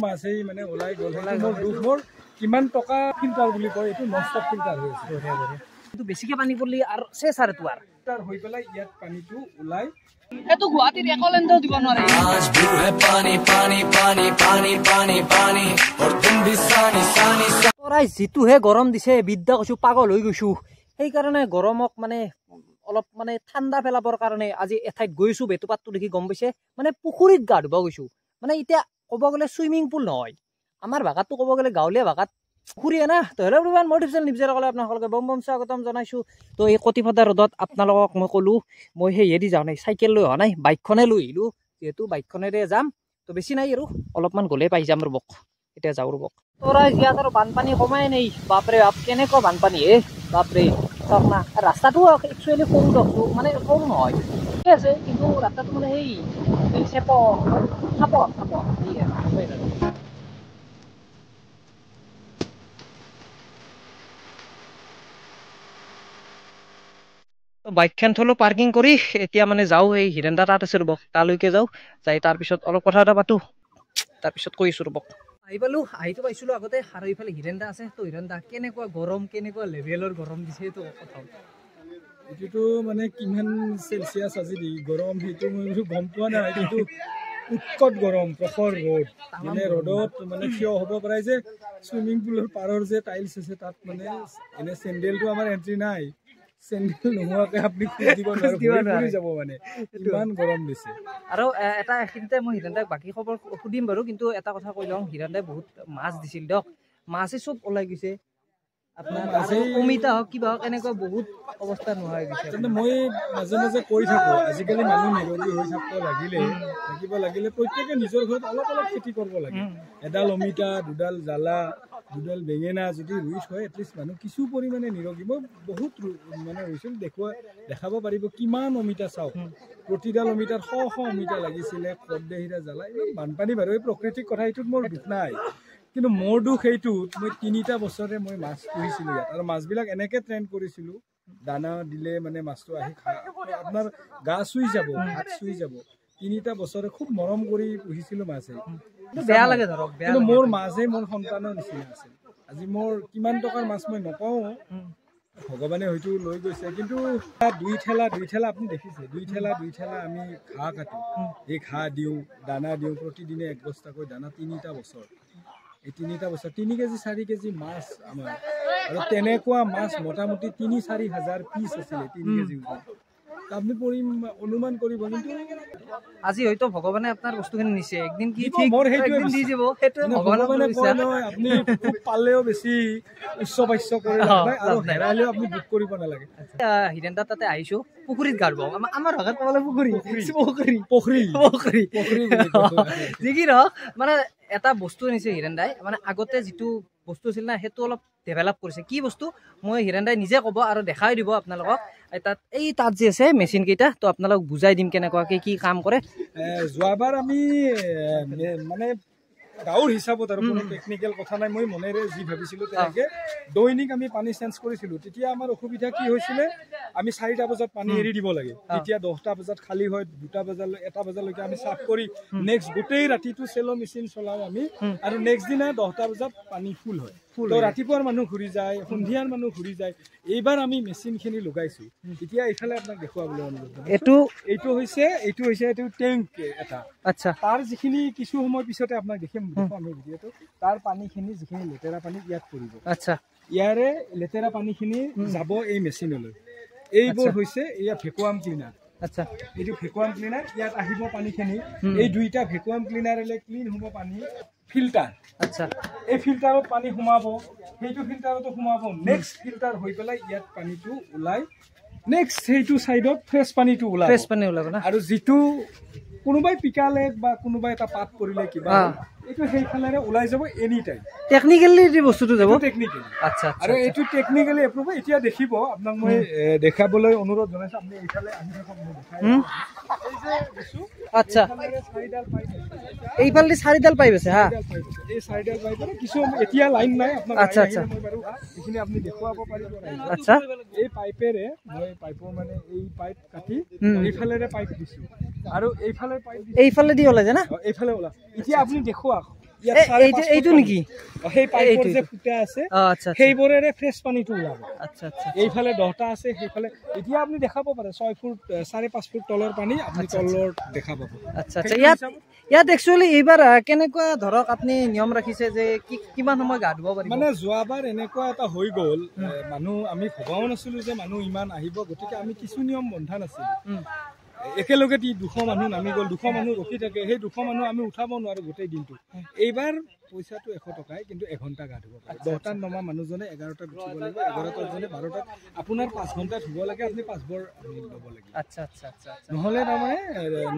মাছেই মানে ওলাই গ'ল মোৰ দুখ মোৰ কিমান টকা ফিল্টাৰ বুলি কয় এইটো ননষ্টপ ফিল্টাৰ হৈ আছে কিন্তু বেছিকে পানী পৰলি আৰু চেছ আৰু তোৰ ফিল্টাৰ হৈ পেলাই ইয়াত পানীটো ওলাই এটো গুৱাহাটীৰ একলেণ্ডও দিব নোৱাৰে আজ ব্লু হে পানী পানী পানী পানী পানী পানী और तुम भी सानी सानी তোৰাই যিটোহে গৰম দিছে বিদ্যা কৈছো পাগল হৈ গৈছো সেইকাৰণে গৰমক মানে অলপ মানে ঠাণ্ডা পেলাবৰ কাৰণে আজি এঠাইত গৈছো বেতুপাতটো দেখি গম পাইছে মানে পুখুৰীত গা ধুব গৈছো মানে এতিয়া ক'ব গ'লে সুইমিং পুল নহয় আমাৰ ভাষাটো ক'ব গ'লে গাঁৱলীয়া ভাষাত পুখুৰীয়ে না তো হেল্ল' এভৰিৱান মই টিপচেল নিবজেৰ ক'লে আপোনালোকে বম বম স্বাগতম জনাইছোঁ তো এই কটিফাটা ৰ'দত আপোনালোকক মই ক'লোঁ মই সেয়েদি যাওঁ নাই চাইকেল লৈ অহা নাই বাইকখনে লৈ আহিলোঁ যিহেতু বাইকখনেৰে যাম তো বেছি নাই আৰু অলপমান গ'লে পাই যাম ৰ'বক এতিয়া যাওঁ ৰ'বক তোৰাই ইয়াত আৰু বানপানী কমাই নাই বাপৰে বাপ কেনেকুৱা বানপানী বাপৰে চাওক না ৰাস্তাটো একচুৱেলি সৰু দিয়কচোন মানে সৰু নহয় ঠিকে আছে কিন্তু ৰাস্তাটো মানে সেই চাপৰ বাইকখন থলো পাৰ্কিং কৰি এতিয়া মানে যাওঁ এই হিৰেন্দা তাত আছে ৰ'বক তালৈকে যাওঁ যাই তাৰপিছত অলপ কথা এটা পাতো তাৰপিছত কৈছোঁ ৰ'বক আহিতো পাইছিলোঁ আগতে আৰু এইফালে হিৰেন্দা আছে তো হিৰেন্দা কেনেকুৱা গৰম কেনেকুৱা লেভেলৰ গৰম দিছে এইটো কথা এইটোতো মানে কিমান চেলচিয়াছ আজি গৰম সেইটো মই গম পোৱা নাই কিন্তু উৎকট গৰম প্ৰখৰ ৰ'দ মানে ৰ'দত মানে থিয় হ'ব পাৰে যে চুইমিং পুলৰ পাৰৰ যে টাইলছ আছে তাত মানে এনে চেণ্ডেলটো আমাৰ এণ্ট্ৰি নাই চেণ্ডেল নোহোৱাকে আপুনি দিব যাব মানে ইমান গৰম দিছে আৰু এটা এখিনিতে মই হিৰেন্দাক বাকী খবৰ সুধিম বাৰু কিন্তু এটা কথা কৈ লওঁ হিৰেন্দাই বহুত মাছ দিছিল দিয়ক মাছে চব ওলাই গৈছে আপোনাৰ অমিতা হওক কিবা হওক এনেকুৱা বহুত অৱস্থা নোহোৱা হৈ গৈছে মই মাজে মাজে কৈ থাকোঁ আজিকালি মানুহ নিৰোগী হৈ থাকিব লাগিলে প্ৰত্যেকে নিজৰ ঘৰত অলপ অলপ খেতি কৰিব লাগে এডাল অমিতা দুডাল জ্বালা দুডাল বেঙেনা যদি ৰুই থয় এটলিষ্ট মানুহ কিছু পৰিমাণে নিৰোগী মই বহুত মানে ৰুইছিলোঁ দেখাব পাৰিব কিমান অমিতা চাওক প্ৰতিডাল অমিতাত শ অমিতা লাগিছিলে কৰ্দেহীৰা জ্বালা ইমান বানপানী বাৰু এই প্ৰকৃতিক কথা এইটোত মোৰ দুখ নাই কিন্তু মোৰ দুখ এইটোত মই ৩টা বছৰে মই মাছ পুহিছিলোঁ ইয়াত আৰু মাছবিলাক এনেকৈ ট্ৰেইন কৰিছিলোঁ দানা দিলে মানে মাছটো আহি আপোনাৰ গা চুই যাব হাত চুই যাব ৩টা বছৰে খুব মৰম কৰি পুহিছিলোঁ মাছে বেয়া লাগে ধৰক কিন্তু মোৰ মাছে মোৰ সন্তানৰ নিচিনা আছিল আজি মোৰ কিমান টকাৰ মাছ মই নপাওঁ ভগৱানে হয়তো লৈ গৈছে কিন্তু দুই ঠেলা আপুনি দেখিছে দুই ঠেলা আমি ঘাঁহ কাটো এই ঘাঁহ দিওঁ দানা দিওঁ প্ৰতিদিনে 1 বস্তাকৈ দানা 3টা বছৰ এই 3টা বছৰ 3 কেজি 4 কেজি মাছ আমাৰ আৰু তেনেকুৱা মাছ মোটামুটি 3-4 হাজাৰ পিচ আছিলে 3 কেজি আপনি অনুমান কৰিব কিন্তু আজি হয়তো ভগৱানে আপোনাৰ বস্তুখিনি নিছে একদিন কি ঠিক একদিন দি যাব সেইটো ভগৱানে কয় নহয় আপনি পালেও বেছি উচ্চ পাস্য কৰি আৰু হেৰালেও আপনি দুখ কৰিব নালাগে হিৰেন্দা তাতে আহিছো পুখুৰীত গা ধুব আমাৰ ভাষাত ক'লে পুখুৰী যি কি নহওক মানে এটা বস্তু আনিছে হিৰেন্দাই মানে আগতে যিটো বস্তু আছিল না সেইটো অলপ ডেভেলপ কৰিছে কি বস্তু মই হিৰেন্দাই নিজে ক'ব আৰু দেখাই দিব আপোনালোকক তাত যে আছে মেচিন কেইটা তো আপোনালোক বুজাই দিম কেনেকুৱাকে কি কাম কৰে যোৱাবাৰ আমি মানে গাঁৱৰ হিচাপত আৰু কোনো টেকনিকেল কথা নাই মই মনেৰে যি ভাবিছিলোঁ তেনেকৈ দৈনিক আমি পানী চেঞ্জ কৰিছিলোঁ তেতিয়া আমাৰ অসুবিধা কি হৈছিলে আমি 4টা বজাত পানী এৰি দিব লাগে তেতিয়া 10টা বজাত খালী হয় 2টা বজালৈ 1টা বজালৈকে আমি চাফ কৰি নেক্সট গোটেই ৰাতিটো চেলো মেচিন চলাওঁ আমি আৰু নেক্সট দিনা 10টা বজাত পানী ফুল হয় তো ৰাতিপুৱাৰ মানুহ ঘূৰি যায় সন্ধিয়াৰ মানুহ ঘূৰি যায় এইবাৰ আমি মেচিনখিনি লগাইছোঁ এতিয়া এইফালে আপোনাক দেখুৱাবলৈ অনুৰোধ এইটো হৈছে এইটো টেংক এটা আচ্ছা তাৰ যিখিনি কিছু সময় পিছতে আপোনাক দেখিম আমি ভিডিঅ'টো তাৰ পানীখিনি যিখিনি লেতেৰা পানী ইয়াত পৰিব আচ্ছা ইয়াৰে লেতেৰা পানীখিনি যাব এই মেচিনলৈ এইবোৰ হৈছে এয়া ভেকুৱাম ক্লিনাৰ আচ্ছা এইটো ভেকুৱাম ক্লিনাৰ ইয়াত আহিব পানীখিনি এই 2টা ভেকুৱাম ক্লিনাৰেলে ক্লিন হ'ব পানী ফিল্টাৰ আচ্ছা এই ফিল্টাৰত পানী সোমাব সেইটো ফিল্টাৰতো সোমাব নেক্সট ফিল্টাৰ হৈ পেলাই ইয়াত পানীটো ওলাই নেক্সট সেইটো সাইডত ফ্ৰেছ পানীটো ওলাব না আৰু যিটো কোনোবাই পিকালে বা কোনোবাই এটা পাত পৰিলে কিবা এইটো সেইফালেৰে ওলাই যাব এনি টাইম টেকনিক্যালি এই বস্তুটো যাব টেকনিক্যালি আচ্ছা আৰু এইটো টেকনিক্যালি এপ্ৰুভ এতিয়া দেখিব আপোনাক মই দেখাবলৈ অনুৰোধ জনাইছো আপুনি এইফালে আহি থাকক মই দেখাই এই যে দিছো আচ্ছা 4ডাল পাইপ এইফালে 4ডাল পাইপ আছে হা এই 4ডাল পাইপৰ কিছু এতিয়া লাইন নাই আপোনাক আচ্ছা আচ্ছা মই বাৰু এইখিনি আপুনি দেখুৱাব পাৰিব আচ্ছা এই পাইপেৰে মই পাইপৰ মানে এই পাইপ কাটি এইফালেৰে পাইপ দিছো আৰু এইফালে পাইপ এইফালে দি ওলাই যায় না এইফালে ওলা এতিয়া আপুনি দেখুৱাক এইটো নেকি সেই পাইপৰ যে ফুটা আছে সেইবোৰেৰে ফ্ৰেছ পানীটো ওলাব আচ্ছা আচ্ছা এইফালে 10টা আছে সেইফালে এতিয়া আপুনি দেখা পাব পাৰে 6 ফুট 5.5 ফুট তলৰ পানী আপুনি তলৰ দেখা পাব আচ্ছা আচ্ছা ইয়াত একচুয়ালি এইবাৰ কেনেকুৱা ধৰক আপুনি নিয়ম ৰাখিছে যে কিমান সময় গা ধুব পাৰিব মানে যোৱাবাৰ এনেকুৱা এটা হৈ গ'ল মানুহ আমি ভবাও নাছিলো যে মানুহ ইমান আহিব গতিকে আমি কিছু নিয়ম বন্ধা নাছিলো একেলগে 200 মানুহ নামি গ'ল 200 মানুহ ৰখি থাকে সেই 200 মানুহ আমি উঠাব নোৱাৰো গোটেই দিনটো এইবাৰ পইচাটো 100 টকাই কিন্তু এঘণ্টা গা ধুব পাৰে 10টাত নমা মানুহজনে 11টাত উঠিব লাগিব 11টাত জনে 12টাত আপোনাৰ 5 ঘণ্টা ধুব লাগে আপুনি 5 বৰ ল'ব লাগে আচ্ছা আচ্ছা আচ্ছা নহলে তাৰমানে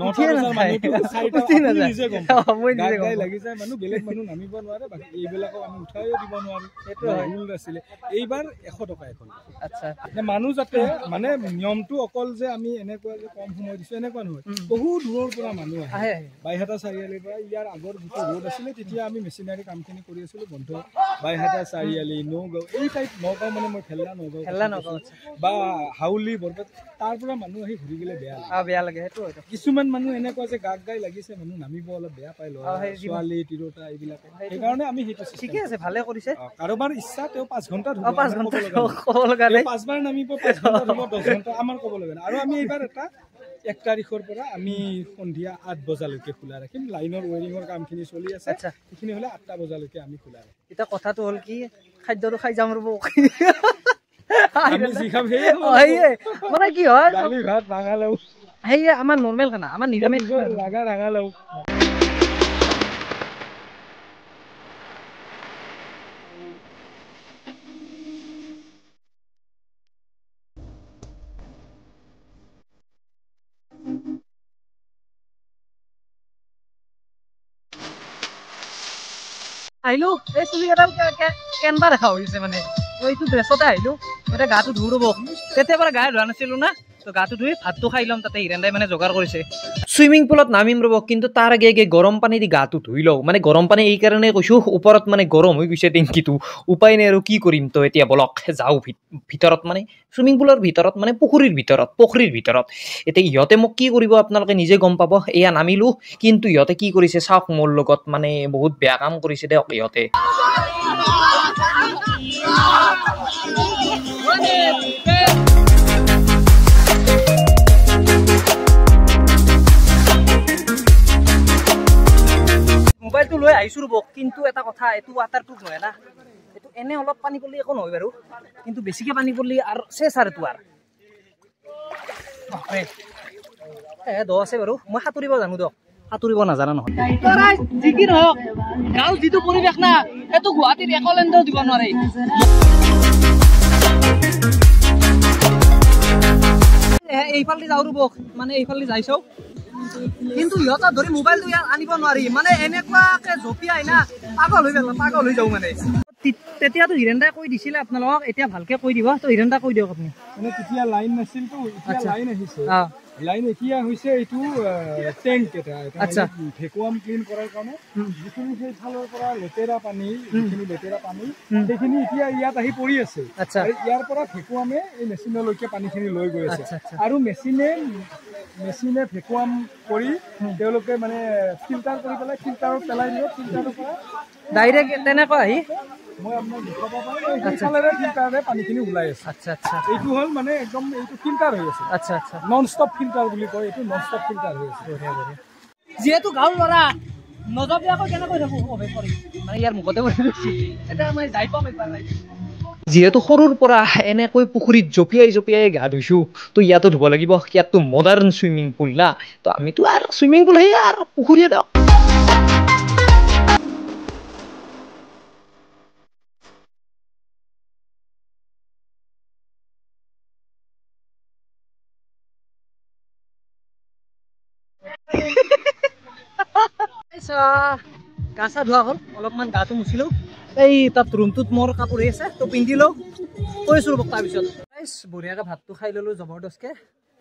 9টা বজাৰ মানুহটো 4টা নিজে গম গাই লাগি যায় মানুহ বেলেগ মানুহ নামিব নোৱাৰে বাকি এইবিলাকো আমি উঠাইও দিব নোৱাৰো সেইটো ৰুল আছিলে এইবাৰ 100 টকা এখন আচ্ছা মানুহ যাতে মানে নিয়মটো অকল যে আমি এনেকুৱা যে কম সময় দিছো এনেকুৱা নহয় বহু দূৰৰ পৰা মানুহ আহে বাইহাটা চাৰিআলিৰ পৰা ইয়াৰ আগৰ যিটো ৰোড আছিলে তেতিয়া আমি মেচিনাৰী কামখিনি কৰি আছিলো বন্ধ বাইহাটা চাৰিআলি নগাঁও এই টাইপ নগাঁও মানে মই খেলা নগাঁও বা হাউলি বৰপেটা তাৰ পৰা মানুহ আহি ঘূৰি গ'লে বেয়া লাগে সেইটো কিছুমান মানুহ এনেকুৱা যে গাক গাই লাগিছে মানুহ নামিব অলপ বেয়া পায় ল'ৰা ছোৱালী তিৰোতা এইবিলাক সেইকাৰণে আমি সেইটো ঠিকে আছে ভালে কৰিছে কাৰোবাৰ ইচ্ছা তেওঁ 5 ঘণ্টা ধুব 5 ঘণ্টা ক'ব লগা নাই 5 বাৰ নামিব 5 ঘণ্টা ধুব 10 ঘণ্টা আমাৰ ক'ব লগা নাই আৰু আমি এইবাৰ এটা 1 তাৰিখৰ পৰা আমি সন্ধিয়া 8 বজালৈকে খোলা ৰাখিম লাইনৰ ওয়েৰিঙৰ কামখিনি চলি আছে সেইখিনি হলে 8টা বজালৈকে আমি খোলা ৰাখিম এটা কথাটো হ'ল কি খাদ্যটো খাই যাম ৰব আমি যি খাম সেই মানে কি হয় দালি ভাত ৰাঙালাও সেই আমাৰ নৰমেল খানা আমাৰ নিৰামিষ লাগা ৰাঙালাও আহিলো এই চুলি এডাল কেনবা দেখা হৈছে মানে এইটো ড্ৰেছতে আহিলো এতিয়া গাটো ধুই ৰ'ব তেতিয়াৰ পৰা গা ধোৱা নাছিলো না তো গাটো ধুই ভাতটো খাই ল'ম তাতে হিৰেন্দাই মানে যোগাৰ কৰিছে সুইমিং পুলত নামিম ৰ'ব কিন্তু তাৰ আগে গৰম পানী দি গাটো ধুই লওঁ মানে গৰম পানী এই কাৰণে কৈছো ওপৰত মানে গৰম হৈ গৈছে টেংকিটো উপায় নাই আৰু কি কৰিম তো এতিয়া বলক যাওঁ ভিতৰত মানে সুইমিং পুলৰ ভিতৰত মানে পুখুৰীৰ ভিতৰত এতিয়া ইহঁতে মোক কি কৰিব আপোনালোকে নিজে গম পাব এয়া নামিলো কিন্তু ইহঁতে কি কৰিছে চাওক মোৰ লগত মানে বহুত বেয়া কাম কৰিছে দে ইহঁতে মোবাইলটো লৈ আহিছো ৰ'ব কিন্তু এটা কথা এইটো ৱাটাৰপ্ৰুফ নহয় না এইটো এনে অলপ পানী পৰলি একো নহয় বাৰু কিন্তু বেছিকে পানী পৰলি আৰু চেছ আৰু এইটো আৰু দ আছে বাৰু মই সাঁতুৰিব জানো দিয়ক সাঁতুৰিব নাজানা নহয় যি কি নহওক গাঁৱৰ যিটো পৰিৱেশ না সেইটো গুৱাহাটীত একলেণ্ডেও দিব নোৱাৰে এইফালে যাওঁ ৰ'ব মানে এইফালে যাই চাওঁ কিন্তু ইহঁতৰ ধৰি মোবাইলটো ইয়াত আনিব নোৱাৰি মানে এনেকুৱাকে জঁপিয়াই না পাগল হৈ যাওঁ মানে তেতিয়াতো হিৰেন্দাই কৈ দিছিলে আপোনালোকক এতিয়া ভালকে কৈ দিব তো হিৰেন্দা কৈ দিয়ক আপুনি মানে তেতিয়া লাইন নাছিলতো এতিয়া লাইন আহিছে লাইন এতিয়া হৈছে এইটো টেংক এটা ভেকুৱাম ক্লিন কৰাৰ কাৰণে যিখিনি সেই ফালৰ পৰা লেতেৰা পানী সেইখিনি এতিয়া ইয়াত আহি পৰি আছে ইয়াৰ পৰা ভেকুৱামে এই মেচিনলৈকে পানীখিনি লৈ গৈ আছে আৰু মেচিনে ভেকুৱাম কৰি তেওঁলোকে মানে ফিল্টাৰ কৰি পেলাই ফিল্টাৰত পেলাই দিব ফিল্টাৰৰ পৰা ডাইৰেক্ট তেনেকৈ আহি মই আপোনাক দেখাব পাৰিম এইফালেৰে ফিল্টাৰে পানীখিনি ওলাই আছে এইটো হ'ল মানে একদম এইটো ফিল্টাৰ হৈ আছে নন ষ্টপ ফিল্টাৰ বুলি কয় এইটো নন ষ্টপ ফিল্টাৰ হৈ আছে যিহেতু গাঁৱৰ ল'ৰা নজপিয়াকৈ কেনেকৈ থাকো মানে ইয়াৰ মুখতে এটা মই যাই পাম একবাৰ যিহেতু সৰুৰ পৰা এনেকৈ পুখুৰীত জঁপিয়াই গা ধুইছো তো ইয়াতো ধুব লাগিব ইয়াততো মডাৰ্ণ চুইমিং পুল না তো আমিতো আৰু চুইমিং পুল সেই আৰু পুখুৰীয়ে দিয়ক গা চা ধোৱা হ'ল অলপমান গাটো মুচিলো এই তাত ৰুমটোত মোৰ কাপোৰ আছে তো পিন্ধি লওঁ কৈছো ৰ'ব তাৰপিছত বঢ়িয়াকৈ ভাতটো খাই ল'লো জবৰদস্তকে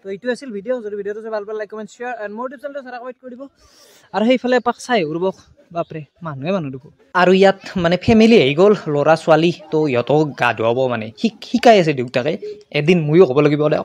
তো এইটো আছিল ভিডিঅ' যদি ভিডিঅ'টো ভাল পালে লাইক কমেণ্ট শ্বেয়াৰ এণ্ড মোৰ ইউটিউব চেনেলটো ছাবস্ক্ৰাইব কৰি দিব আৰু সেইফালে এপাক চাই উৰিব বাপৰে মানুহে দেখো আৰু ইয়াত মানে ফেমিলি আহি গ'ল ল'ৰা ছোৱালী তো ইহঁতক গা ধুৱাব মানে শিকাই আছে দেউতাকে এদিন ময়ো ক'ব লাগিব দে